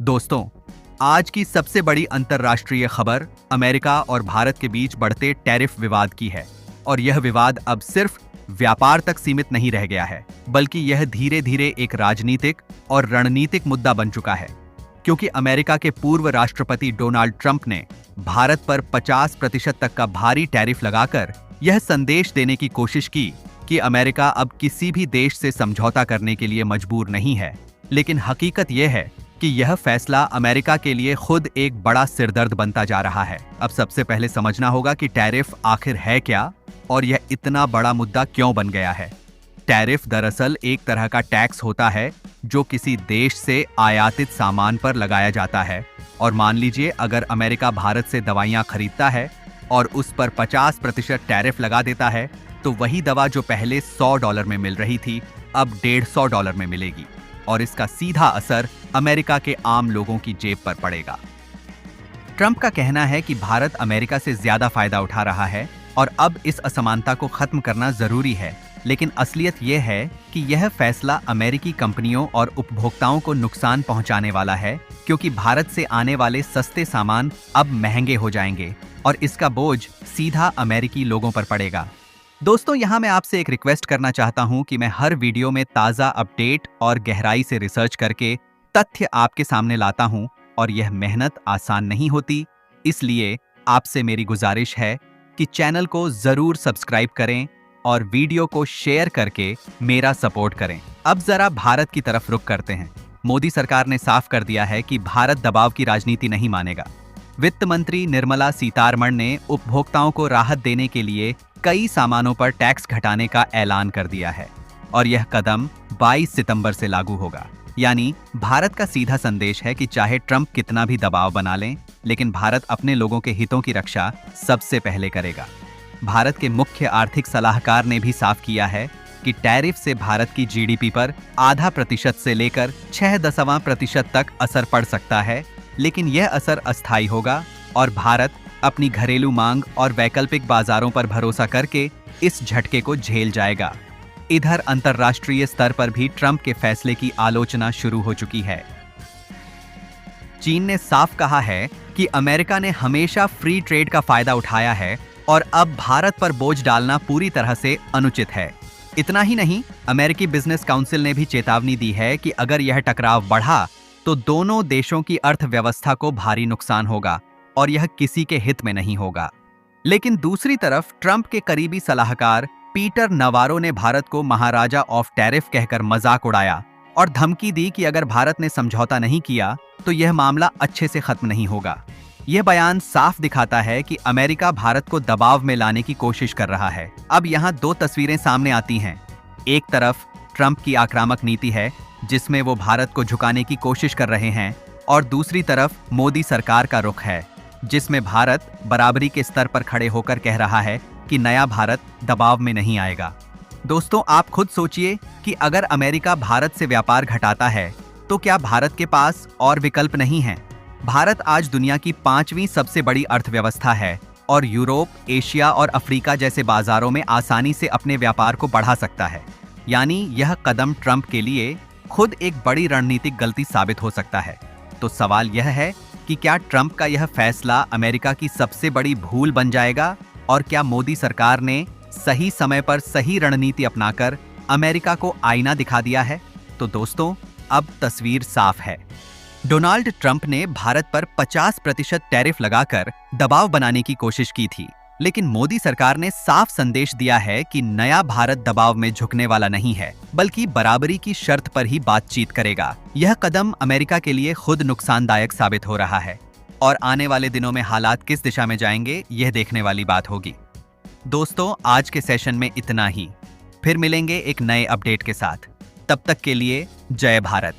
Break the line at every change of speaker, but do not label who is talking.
दोस्तों, आज की सबसे बड़ी अंतर्राष्ट्रीय खबर अमेरिका और भारत के बीच बढ़ते टैरिफ विवाद की है। और यह विवाद अब सिर्फ व्यापार तक सीमित नहीं रह गया है, बल्कि यह धीरे धीरे एक राजनीतिक और रणनीतिक मुद्दा बन चुका है। क्योंकि अमेरिका के पूर्व राष्ट्रपति डोनाल्ड ट्रंप ने भारत पर 50% तक का भारी टैरिफ लगाकर यह संदेश देने की कोशिश की कि अमेरिका अब किसी भी देश से समझौता करने के लिए मजबूर नहीं है। लेकिन हकीकत यह है कि यह फैसला अमेरिका के लिए खुद एक बड़ा सिरदर्द बनता जा रहा है। अब सबसे पहले समझना होगा कि टैरिफ आखिर है क्या और यह इतना बड़ा मुद्दा क्यों बन गया है। टैरिफ दरअसल एक तरह का टैक्स होता है जो किसी देश से आयातित सामान पर लगाया जाता है। और मान लीजिए अगर अमेरिका भारत से दवाइयां खरीदता है और उस पर 50% टैरिफ लगा देता है, तो वही दवा जो पहले $100 में मिल रही थी अब $150 में मिलेगी। और इसका सीधा असर अमेरिका के आम लोगों की जेब पर पड़ेगा। ट्रंप का कहना है कि भारत अमेरिका से ज्यादा फायदा उठा रहा है और अब इस असमानता को खत्म करना जरूरी है। लेकिन असलियत यह है कि यह फैसला अमेरिकी कंपनियों और उपभोक्ताओं को नुकसान पहुंचाने वाला है, क्योंकि भारत से आने वाले सस्ते सामान अब महंगे हो जाएंगे और इसका बोझ सीधा अमेरिकी लोगों पर पड़ेगा। दोस्तों, यहाँ मैं आपसे एक रिक्वेस्ट करना चाहता हूँ कि मैं हर वीडियो में ताज़ा अपडेट और गहराई से रिसर्च करके तथ्य आपके सामने लाता हूँ, और यह मेहनत आसान नहीं होती। इसलिए आपसे मेरी गुजारिश है कि चैनल को ज़रूर सब्सक्राइब करें और वीडियो को शेयर करके मेरा सपोर्ट करें। अब जरा भारत की तरफ रुख करते हैं। मोदी सरकार ने साफ कर दिया है कि भारत दबाव की राजनीति नहीं मानेगा। वित्त मंत्री निर्मला सीतारमण ने उपभोक्ताओं को राहत देने के लिए कई सामानों पर टैक्स घटाने का ऐलान कर दिया है और यह कदम 22 सितंबर से लागू होगा। यानी भारत का सीधा संदेश है कि चाहे ट्रंप कितना भी दबाव बना लें, लेकिन भारत अपने लोगों के हितों की रक्षा सबसे पहले करेगा। भारत के मुख्य आर्थिक सलाहकार ने भी साफ किया है कि टैरिफ से भारत की जीडीपी पर 0.5% से लेकर 6% तक असर पड़ सकता है, लेकिन यह असर अस्थायी होगा और भारत अपनी घरेलू मांग और वैकल्पिक बाजारों पर भरोसा करके इस झटके को झेल जाएगा। इधर अंतर्राष्ट्रीय स्तर पर भी ट्रंप के फैसले की आलोचना शुरू हो चुकी है। चीन ने साफ कहा है कि अमेरिका ने हमेशा फ्री ट्रेड का फायदा उठाया है और अब भारत पर बोझ डालना पूरी तरह से अनुचित है। इतना ही नहीं, अमेरिकी बिजनेस काउंसिल ने भी चेतावनी दी है कि अगर यह टकराव बढ़ा तो दोनों देशों की अर्थव्यवस्था को भारी नुकसान होगा और यह किसी के हित में नहीं होगा। लेकिन दूसरी तरफ ट्रंप के करीबी सलाहकार पीटर नवारो ने भारत को महाराजा ऑफ टैरिफ कहकर मजाक उड़ाया और धमकी दी कि अगर भारत ने समझौता नहीं किया तो यह मामला अच्छे से खत्म नहीं होगा। यह बयान साफ दिखाता है कि अमेरिका भारत को दबाव में लाने की कोशिश कर रहा है। अब यहाँ दो तस्वीरें सामने आती हैं। एक तरफ ट्रंप की आक्रामक नीति है जिसमें वो भारत को झुकाने की कोशिश कर रहे हैं, और दूसरी तरफ मोदी सरकार का रुख है जिसमें भारत बराबरी के स्तर पर खड़े होकर कह रहा है कि नया भारत दबाव में नहीं आएगा। दोस्तों, आप खुद सोचिए कि अगर अमेरिका भारत से व्यापार घटाता है तो क्या भारत के पास और विकल्प नहीं है? भारत आज दुनिया की 5वीं सबसे बड़ी अर्थव्यवस्था है और यूरोप, एशिया और अफ्रीका जैसे बाजारों में आसानी से अपने व्यापार को बढ़ा सकता है। यानी यह कदम ट्रंप के लिए खुद एक बड़ी रणनीतिक गलती साबित हो सकता है। तो सवाल यह है कि क्या ट्रंप का यह फैसला अमेरिका की सबसे बड़ी भूल बन जाएगा, और क्या मोदी सरकार ने सही समय पर सही रणनीति अपनाकर अमेरिका को आईना दिखा दिया है? तो दोस्तों, अब तस्वीर साफ है। डोनाल्ड ट्रंप ने भारत पर 50% टैरिफ लगाकर दबाव बनाने की कोशिश की थी, लेकिन मोदी सरकार ने साफ संदेश दिया है कि नया भारत दबाव में झुकने वाला नहीं है, बल्कि बराबरी की शर्त पर ही बातचीत करेगा। यह कदम अमेरिका के लिए खुद नुकसानदायक साबित हो रहा है और आने वाले दिनों में हालात किस दिशा में जाएंगे यह देखने वाली बात होगी। दोस्तों, आज के सेशन में इतना ही। फिर मिलेंगे एक नए अपडेट के साथ। तब तक के लिए जय भारत।